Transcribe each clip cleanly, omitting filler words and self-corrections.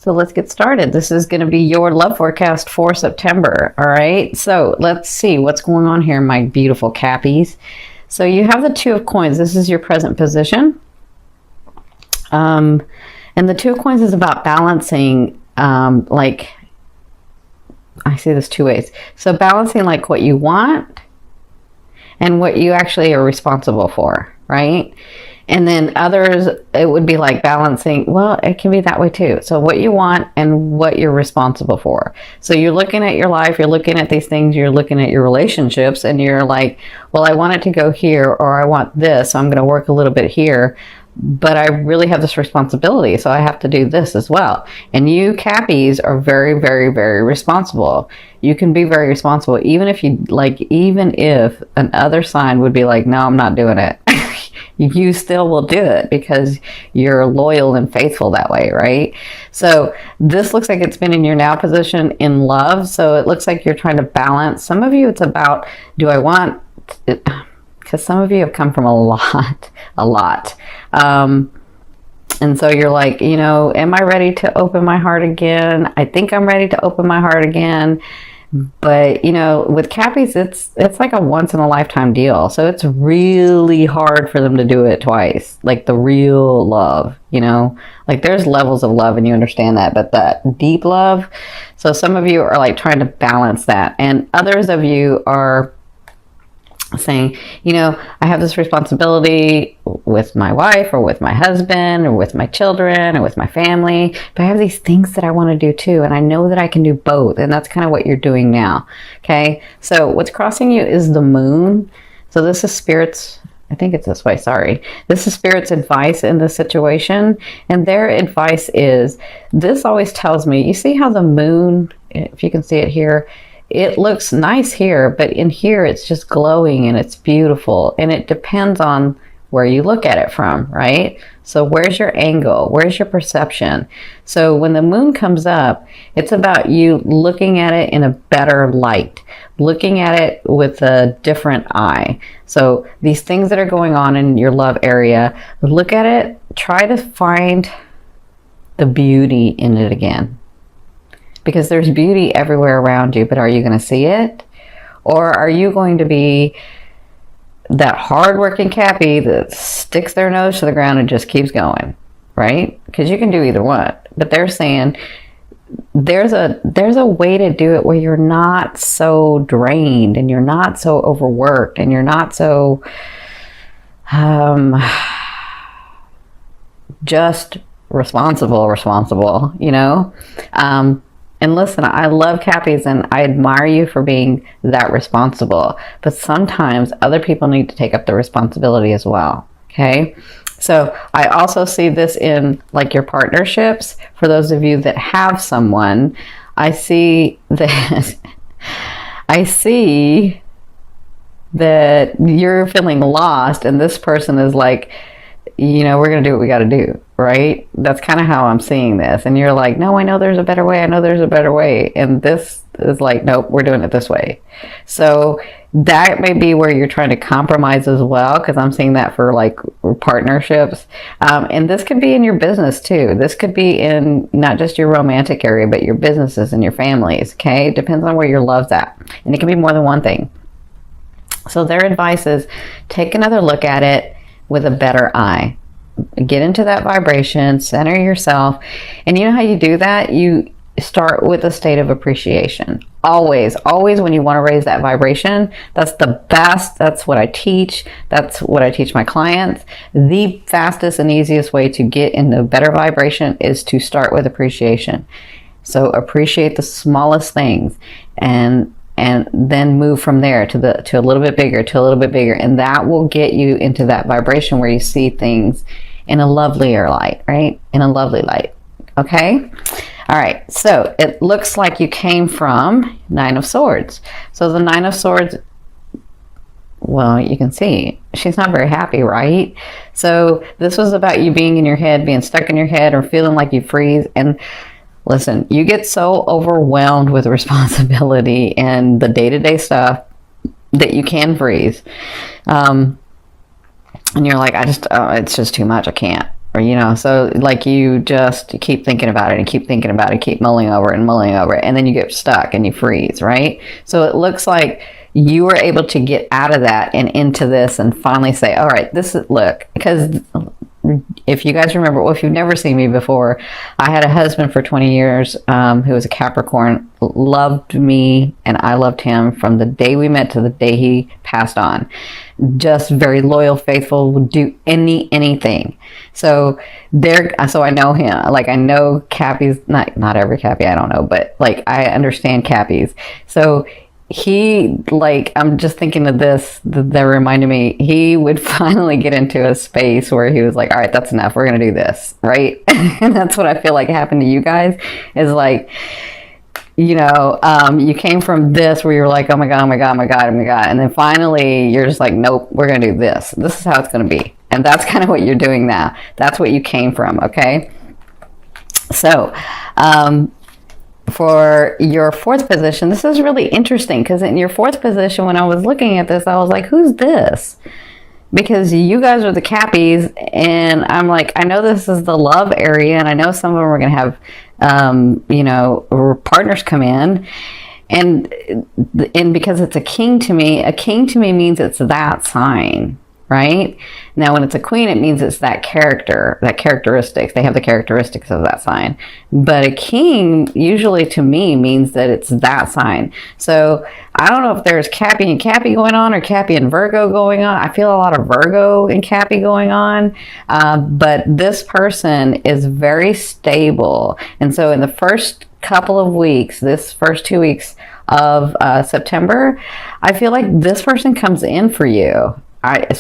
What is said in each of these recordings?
So let's get started. This is going to be your love forecast for September. All right. So let's see what's going on here, my beautiful Cappies. So you have the Two of Coins. This is your present position. And the Two of Coins is about balancing, like, I see this two ways. So balancing like what you want and what you actually are responsible for, right? And then others, it would be like balancing, well, it can be that way too. So what you want and what you're responsible for. So you're looking at your life, you're looking at these things, you're looking at your relationships, and you're like, well, I want it to go here, or I want this, so I'm going to work a little bit here, but I really have this responsibility, so I have to do this as well. And you Cappies are very, very, very responsible. You can be very responsible, even if another sign would be like, no, I'm not doing it. You still will do it because you're loyal and faithful that way, right? So this looks like it's been in your now position in love. So it looks like you're trying to balance. Some of you, it's about, do I want, because some of you have come from a lot. And so you're like, you know, am I ready to open my heart again? I think I'm ready to open my heart again. But, you know, with Cappies, it's like a once in a lifetime deal. So it's really hard for them to do it twice. Like the real love, you know, like there's levels of love and you understand that, but that deep love. So some of you are like trying to balance that. And others of you are saying, you know, I have this responsibility with my wife or with my husband or with my children or with my family, but I have these things that I want to do too, and I know that I can do both, and that's kind of what you're doing now. Okay, so what's crossing you is the moon. So this is Spirit's, I think it's this way, sorry. This is Spirit's advice in this situation, and their advice is, this always tells me, you see how the moon, if you can see it here, it looks nice here, but in here it's just glowing and it's beautiful, and it depends on where you look at it from, right? So where's your angle? Where's your perception? So when the moon comes up, it's about you looking at it in a better light, looking at it with a different eye. So these things that are going on in your love area, look at it, try to find the beauty in it again. Because there's beauty everywhere around you, but are you going to see it? Or are you going to be that hardworking Cappy that sticks their nose to the ground and just keeps going, right? Because you can do either one. But they're saying there's a way to do it where you're not so drained and you're not so overworked and you're not so just responsible, you know? And listen, I love Cappies and I admire you for being that responsible. But sometimes other people need to take up the responsibility as well. Okay. So I also see this in like your partnerships. For those of you that have someone, I see that you're feeling lost and this person is like, you know, we're going to do what we got to do, right? That's kind of how I'm seeing this. And you're like, no, I know there's a better way. I know there's a better way. And this is like, nope, we're doing it this way. So that may be where you're trying to compromise as well, because I'm seeing that for like partnerships. And this could be in your business too. This could be in not just your romantic area, but your businesses and your families, okay? It depends on where your love's at. And it can be more than one thing. So their advice is take another look at it with a better eye. Get into that vibration, center yourself. And you know how you do that? You start with a state of appreciation. Always when you want to raise that vibration, that's the best. That's what I teach. That's what I teach my clients. The fastest and easiest way to get into better vibration is to start with appreciation. So appreciate the smallest things and then move from there to a little bit bigger, and that will get you into that vibration where you see things in a lovelier light, right? In a lovely light. Okay? All right. So it looks like you came from Nine of Swords. So the Nine of Swords, well, you can see she's not very happy, right? So this was about you being in your head, being stuck in your head, or feeling like you freeze. And listen, you get so overwhelmed with responsibility and the day-to-day stuff that you can freeze. And you're like, it's just too much. I can't. Or, you know, so like you just keep thinking about it and keep thinking about it, keep mulling over it and mulling over it, and then you get stuck and you freeze, right? So it looks like you were able to get out of that and into this and finally say, all right, this is, look, because if you guys remember, well, if you've never seen me before, I had a husband for 20 years who was a Capricorn, loved me, and I loved him from the day we met to the day he passed on. Just very loyal, faithful, would do anything. So I know him. Like, I know Cappies, not every Cappy, I don't know, but like I understand Cappies. So he, like, I'm just thinking of this, that reminded me, he would finally get into a space where he was like, all right, that's enough, we're gonna do this, right? And that's what I feel like happened to you guys, is like, you know, you came from this where you're like, oh my god, oh my god, oh my god, oh my god, and then finally you're just like, nope, we're gonna do this is how it's gonna be. And that's kind of what you're doing now. That's what you came from. Okay, so for your fourth position, this is really interesting, because in your fourth position, when I was looking at this, I was like, who's this? Because you guys are the Cappies, and I'm like, I know this is the love area, and I know some of them are going to have, you know, partners come in, and because it's a king to me means it's that sign. Right? Now, when it's a queen, it means it's that characteristics. They have the characteristics of that sign. But a king, usually to me, means that it's that sign. So I don't know if there's Cappy and Cappy going on or Cappy and Virgo going on. I feel a lot of Virgo and Cappy going on. But this person is very stable. And so in the first couple of weeks, this first 2 weeks of September, I feel like this person comes in for you.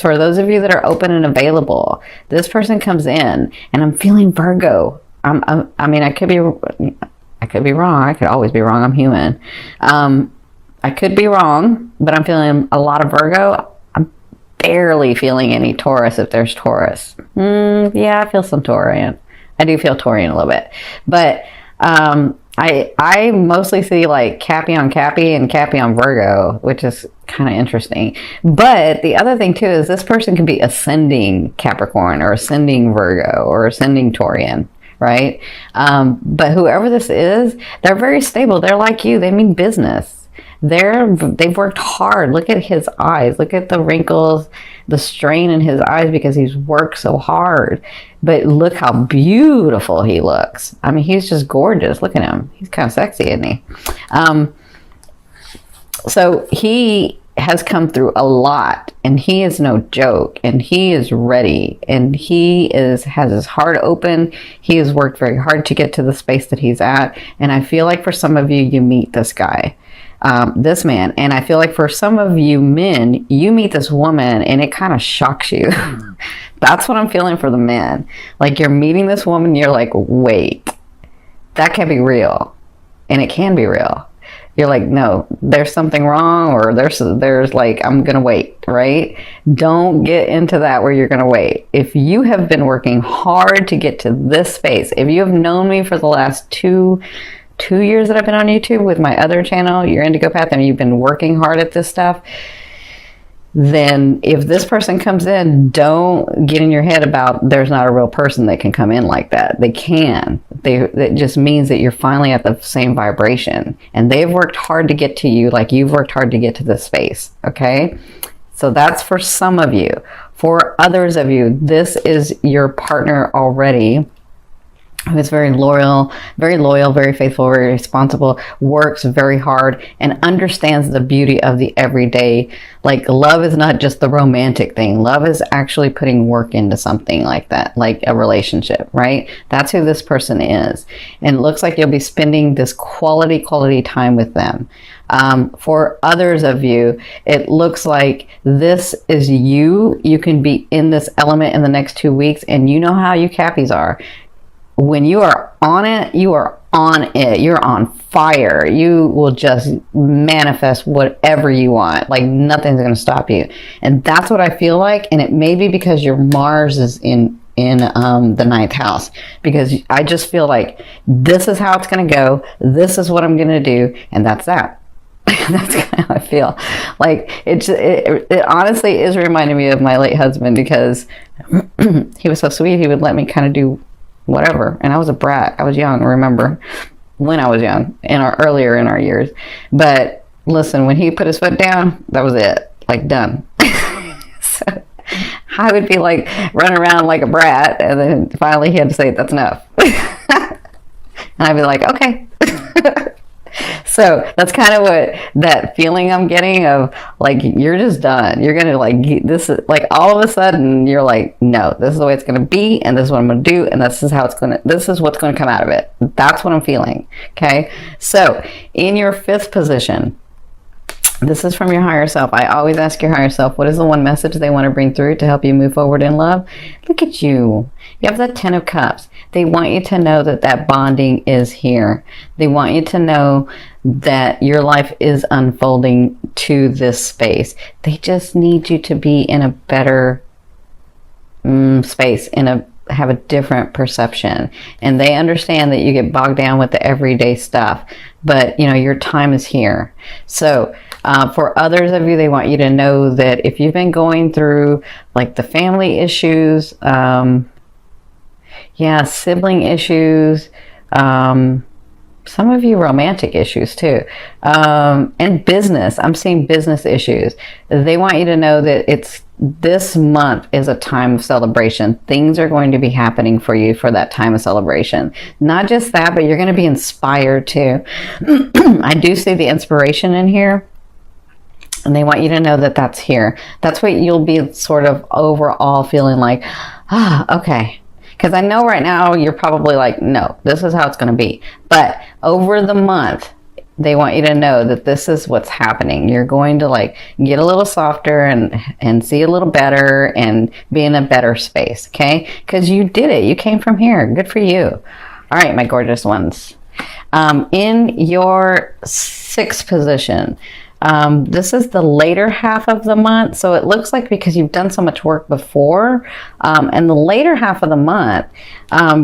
For those of you that are open and available, this person comes in, and I'm feeling Virgo. I mean, I could be wrong. I could always be wrong. I'm human. I could be wrong, but I'm feeling a lot of Virgo. I'm barely feeling any Taurus if there's Taurus. Yeah, I feel some Taurian. I do feel Taurian a little bit, but I mostly see like Cappy on Cappy and Cappy on Virgo, which is kind of interesting. But the other thing too is this person can be ascending Capricorn or ascending Virgo or ascending Taurian, right? But whoever this is, they're very stable. They're like you. They mean business. They've worked hard. Look at his eyes. Look at the wrinkles, the strain in his eyes, because he's worked so hard. But look how beautiful he looks. I mean, he's just gorgeous. Look at him. He's kind of sexy, isn't he? So he has come through a lot, and he is no joke, and he is ready, and he has his heart open. He has worked very hard to get to the space that he's at. And I feel like for some of you, you meet this guy. This man, and I feel like for some of you men, you meet this woman and it kind of shocks you. That's what I'm feeling for the men. Like, you're meeting this woman, you're like, wait, that can't be real. And it can be real. You're like, no, there's something wrong, or there's like, I'm gonna wait, right? Don't get into that where you're gonna wait. If you have been working hard to get to this space, if you have known me for the last two years that I've been on YouTube with my other channel, Your Indigo Path, and you've been working hard at this stuff, then if this person comes in, don't get in your head about there's not a real person that can come in like that. They can. It just means that you're finally at the same vibration, and they've worked hard to get to you like you've worked hard to get to this space. Okay? So that's for some of you. For others of you, this is your partner already, who is very loyal, very faithful, very responsible, works very hard, and understands the beauty of the everyday. Like, love is not just the romantic thing. Love is actually putting work into something like that, like a relationship, right? That's who this person is. And it looks like you'll be spending this quality time with them. For others of you, it looks like this is you. You can be in this element in the next 2 weeks, and you know how you Cappies are. When you are on it, you are on it. You're on fire. You will just manifest whatever you want. Like, nothing's going to stop you. And that's what I feel like. And it may be because your Mars is in the ninth house, because I just feel like this is how it's going to go. This is what I'm going to do. And that's that. That's kind of how I feel. Like it honestly is reminding me of my late husband, because he was so sweet. He would let me kind of do whatever, and I was a brat. I was young. Remember when I was young, earlier in our years. But listen, when he put his foot down, that was it. Like, done. So I would be like running around like a brat, and then finally he had to say, "That's enough." And I'd be like, "Okay." So that's kind of what that feeling I'm getting of, like, you're just done. You're going to, like, this is like, all of a sudden you're like, no, this is the way it's going to be, and this is what I'm going to do, and this is what's going to come out of it. That's what I'm feeling. Okay. So in your 5th position, this is from your higher self. I always ask your higher self, what is the one message they want to bring through to help you move forward in love? Look at you. You have the 10 of Cups. They want you to know that bonding is here. They want you to know that your life is unfolding to this space. They just need you to be in a better space, have a different perception. And they understand that you get bogged down with the everyday stuff, but your time is here. So for others of you, they want you to know that if you've been going through like the family issues, sibling issues, some of you romantic issues too, and business. I'm seeing business issues. They want you to know that this month is a time of celebration. Things are going to be happening for you for that time of celebration. Not just that, but you're going to be inspired too. I do see the inspiration in here, and they want you to know that that's here. That's what you'll be sort of overall feeling like, okay. Because I know right now you're probably like, no, this is how it's going to be. But over the month, they want you to know that this is what's happening. You're going to like get a little softer and see a little better and be in a better space, okay? Because you did it. You came from here. Good for you. All right, my gorgeous ones. In your 6th position, this is the later half of the month. So it looks like, because you've done so much work before, and the later half of the month,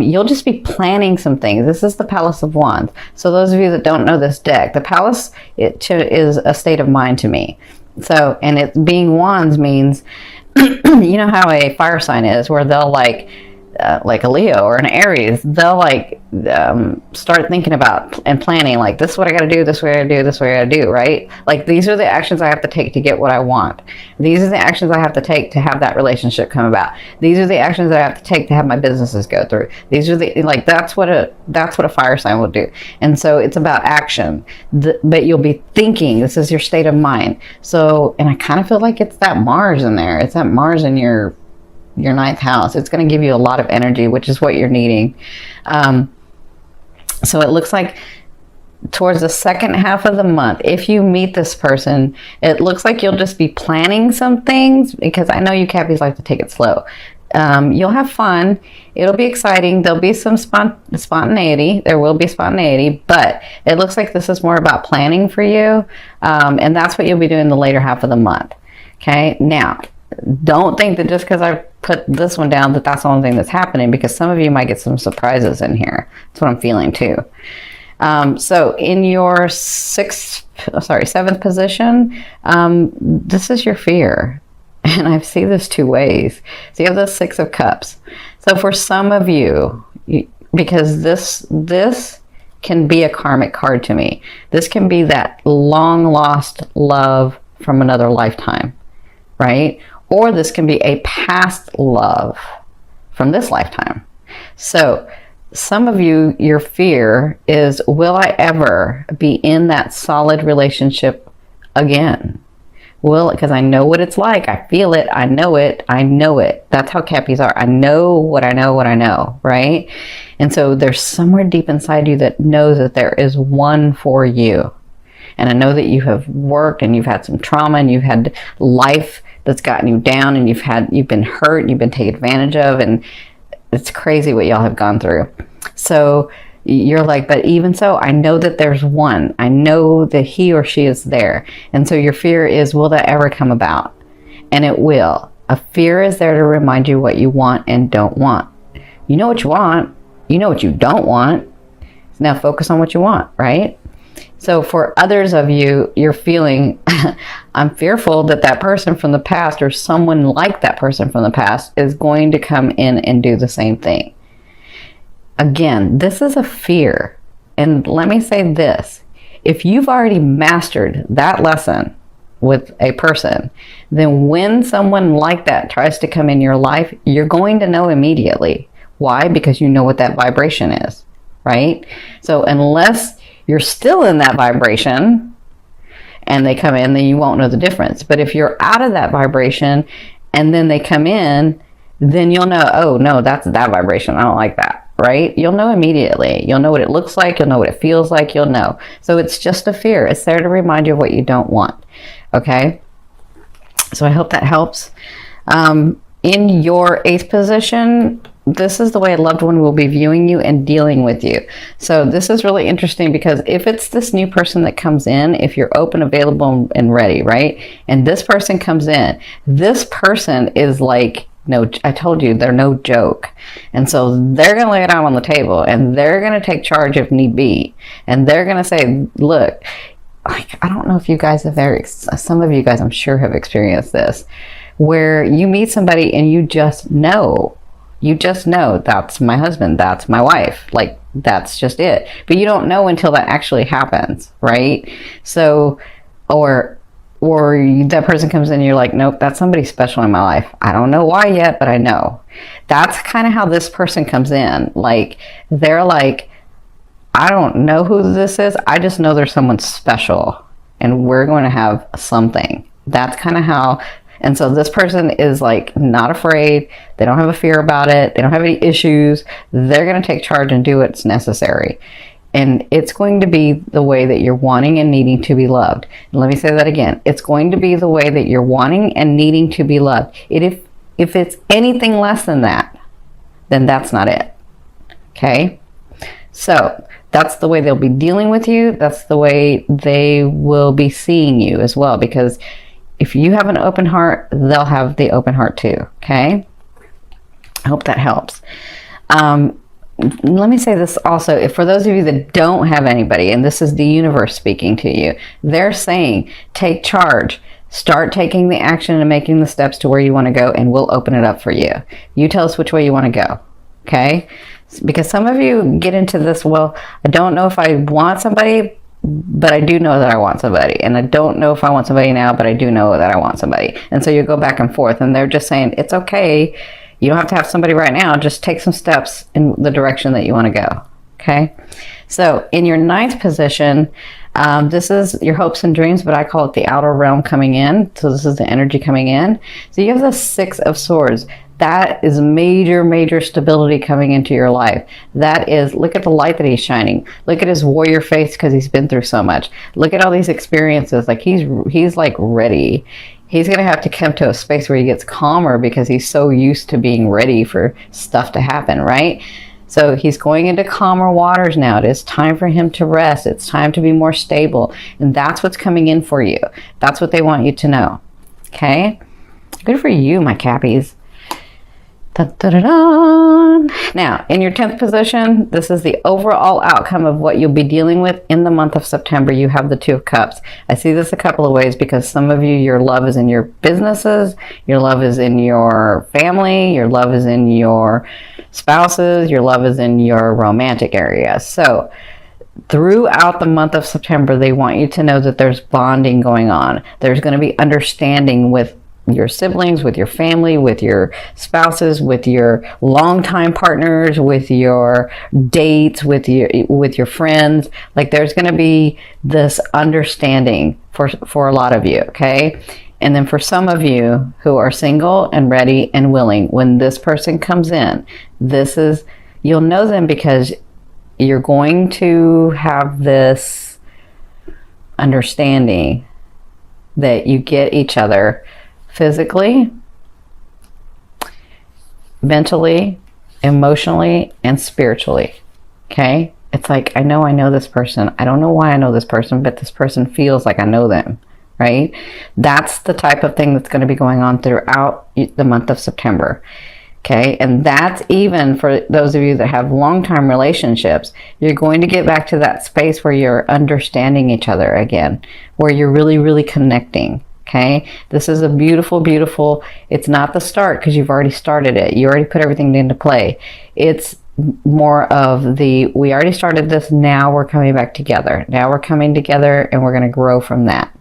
you'll just be planning some things. This is the Palace of Wands. So those of you that don't know this deck, the Palace is a state of mind to me. So, and it being Wands means, you know how a fire sign is, where they'll like a Leo or an Aries, they'll like start thinking about and planning, like, this is what I got to do, this is what I got to do, this is what I got to do, right? Like, these are the actions I have to take to get what I want. These are the actions I have to take to have that relationship come about. These are the actions I have to take to have my businesses go through. These are the, like, that's what a fire sign will do. And so it's about action, but you'll be thinking. This is your state of mind. So, and I kind of feel like it's that Mars in there. It's that Mars in your 9th house. It's going to give you a lot of energy, which is what you're needing. So it looks like towards the second half of the month, if you meet this person, it looks like you'll just be planning some things, because I know you Cappies like to take it slow. You'll have fun. It'll be exciting. There'll be some spontaneity. There will be spontaneity, but it looks like this is more about planning for you. And that's what you'll be doing the later half of the month. Okay. Now, don't think that just because I put this one down that that's the only thing that's happening, because some of you might get some surprises in here. That's what I'm feeling too. So in your 7th position, this is your fear. And I see this 2 ways. So you have the 6 of Cups. So for some of you, because this can be a karmic card to me. This can be that long lost love from another lifetime, right? Or this can be a past love from this lifetime. So some of you, your fear is, will I ever be in that solid relationship again? Because I know what it's like. I feel it. I know it. I know it. That's how Cappies are. I know what I know, right? And so there's somewhere deep inside you that knows that there is one for you. And I know that you have worked and you've had some trauma and you've had life that's gotten you down, and you've been hurt, and you've been taken advantage of, and it's crazy what y'all have gone through. So you're like, but even so, I know that there's one. I know that he or she is there. And so your fear is, will that ever come about? And it will. A fear is there to remind you what you want and don't want. You know what you want. You know what you don't want. Now focus on what you want, right? So for others of you, you're feeling, I'm fearful that that person from the past or someone like that person from the past is going to come in and do the same thing. Again, this is a fear. And let me say this, if you've already mastered that lesson with a person, then when someone like that tries to come in your life, you're going to know immediately. Why? Because you know what that vibration is, right? So unless you're still in that vibration and they come in, then you won't know the difference. But if you're out of that vibration and then they come in, then you'll know, oh no, that's that vibration. I don't like that, right? You'll know immediately. You'll know what it looks like. You'll know what it feels like. You'll know. So it's just a fear. It's there to remind you of what you don't want. Okay? So I hope that helps. In your 8th position, this is the way a loved one will be viewing you and dealing with you. So this is really interesting because if it's this new person that comes in, if you're open, available, and ready, right? And this person comes in, this person is like, no, I told you, they're no joke. And so they're going to lay it out on the table and they're going to take charge if need be. And they're going to say, look, like, I don't know if you guys have ever, some of you guys I'm sure have experienced this, where you meet somebody and you just know that's my husband, that's my wife, like that's just it. But you don't know until that actually happens, right? So, or that person comes in and you're like, nope, that's somebody special in my life. I don't know why yet, but I know. That's kind of how this person comes in. Like, they're like, I don't know who this is. I just know there's someone special and we're going to have something. That's kind of how. And so this person is like not afraid. They don't have a fear about it. They don't have any issues. They're going to take charge and do what's necessary. And it's going to be the way that you're wanting and needing to be loved. And let me say that again. It's going to be the way that you're wanting and needing to be loved. If it's anything less than that, then that's not it. Okay? So that's the way they'll be dealing with you. That's the way they will be seeing you as well. Because if you have an open heart, they'll have the open heart too. Okay? I hope that helps. Let me say this also, if for those of you that don't have anybody, and this is the universe speaking to you, they're saying, take charge, start taking the action and making the steps to where you want to go, and we'll open it up for you. You tell us which way you want to go, okay? Because some of you get into this, well, I don't know if I want somebody, but I do know that I want somebody. And I don't know if I want somebody now, but I do know that I want somebody. And so you go back and forth, and they're just saying, it's okay. You don't have to have somebody right now. Just take some steps in the direction that you want to go. Okay? So in your 9th position, this is your hopes and dreams, but I call it the outer realm coming in. So this is the energy coming in. So you have the 6 of Swords. That is major, major stability coming into your life. That is, look at the light that he's shining. Look at his warrior face because he's been through so much. Look at all these experiences. Like he's like ready. He's going to have to come to a space where he gets calmer because he's so used to being ready for stuff to happen, right? So he's going into calmer waters now. It is time for him to rest. It's time to be more stable. And that's what's coming in for you. That's what they want you to know. Okay? Good for you, my Cappies. Now, in your 10th position, this is the overall outcome of what you'll be dealing with in the month of September. You have the 2 of Cups. I see this a couple of ways because some of you, your love is in your businesses, your love is in your family, your love is in your spouses, your love is in your romantic area. So throughout the month of September, they want you to know that there's bonding going on. There's going to be understanding with your siblings, with your family, with your spouses, with your longtime partners, with your dates, with your friends. Like there's going to be this understanding for a lot of you, okay? And then for some of you who are single and ready and willing, when this person comes in, you'll know them because you're going to have this understanding that you get each other physically, mentally, emotionally, and spiritually. Okay? It's like, I know this person. I don't know why I know this person, but this person feels like I know them, right? That's the type of thing that's going to be going on throughout the month of September. Okay, and that's even for those of you that have long-term relationships. You're going to get back to that space where you're understanding each other again, where you're really, really connecting. Okay, this is a beautiful, beautiful, it's not the start because you've already started it. You already put everything into play. It's more of the, we already started this, now we're coming back together. Now we're coming together and we're going to grow from that.